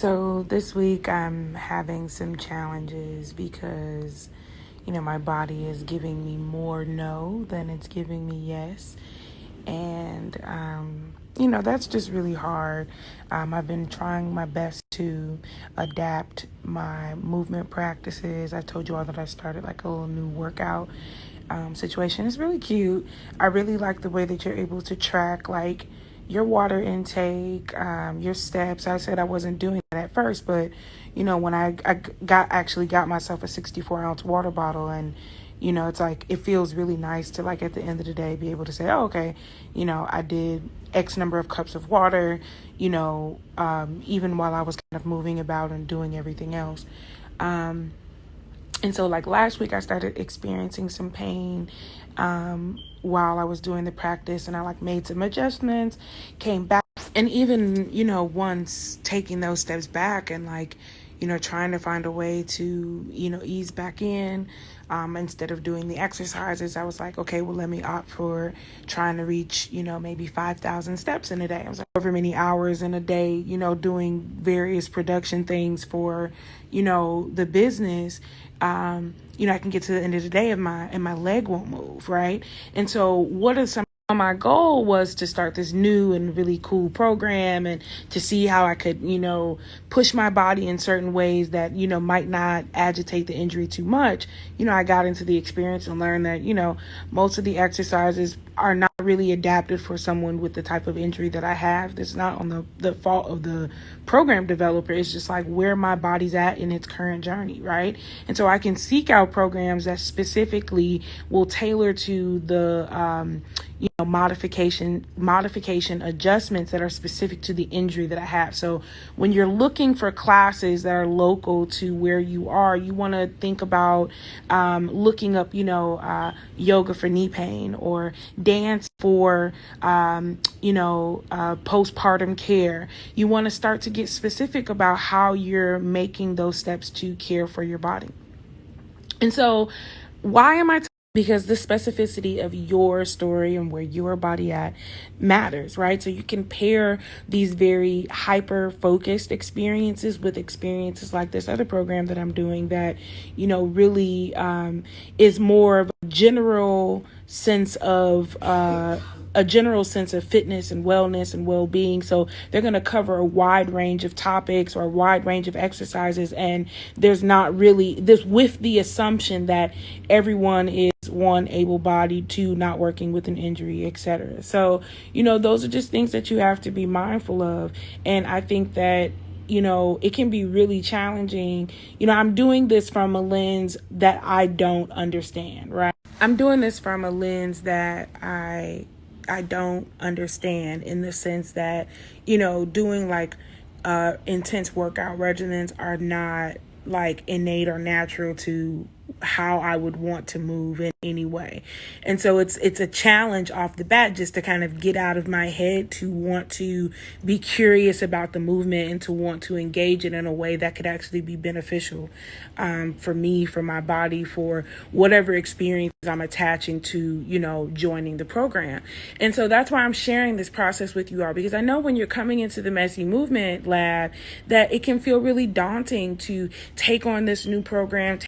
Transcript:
So this week I'm having some challenges because, my body is giving me more no than it's giving me yes. And, that's just really hard. I've been trying my best to adapt my movement practices. I told you all that I started like a little new workout situation. It's really cute. I really like the way that you're able to track like your water intake, your steps. I said I wasn't doing that at first, but when I got myself a 64-ounce water bottle, and it's like it feels really nice to like at the end of the day be able to say, oh, okay, I did X number of cups of water, even while I was kind of moving about and doing everything else. And so like last week I started experiencing some pain while I was doing the practice, and I like made some adjustments, came back, and even, once taking those steps back and like, trying to find a way to, ease back in, instead of doing the exercises, I was like, okay, well, let me opt for trying to reach, maybe 5,000 steps in a day. I was like, however many hours in a day, doing various production things for, the business. I can get to the end of the day and my leg won't move, right? And so what are some my goal was to start this new and really cool program and to see how I could, push my body in certain ways that, might not agitate the injury too much. I got into the experience and learned that, most of the exercises are not really adapted for someone with the type of injury that I have. That's not on the fault of the program developer. It's just like where my body's at in its current journey, right? And so I can seek out programs that specifically will tailor to the, modification adjustments that are specific to the injury that I have. So when you're looking for classes that are local to where you are, you want to think about looking up, yoga for knee pain or dance for, postpartum care. You want to start to get specific about how you're making those steps to care for your body. And so why am I because the specificity of your story and where your body at matters, right? So you can pair these very hyper focused experiences with experiences like this other program that I'm doing that, really is more of a general sense of fitness and wellness and well-being. So they're going to cover a wide range of topics or a wide range of exercises. And there's not really this with the assumption that everyone is one, able-bodied, two, not working with an injury, etc. So, those are just things that you have to be mindful of. And I think that it can be really challenging. I'm doing this from a lens that I don't understand, right? I'm doing this from a lens that I don't understand, in the sense that, doing like intense workout regimens are not like innate or natural to how I would want to move in any way. And so it's a challenge off the bat just to kind of get out of my head, to want to be curious about the movement and to want to engage it in a way that could actually be beneficial for me, for my body, for whatever experience I'm attaching to, joining the program. And so that's why I'm sharing this process with you all, because I know when you're coming into the Messy Movement Lab that it can feel really daunting to take on this new program,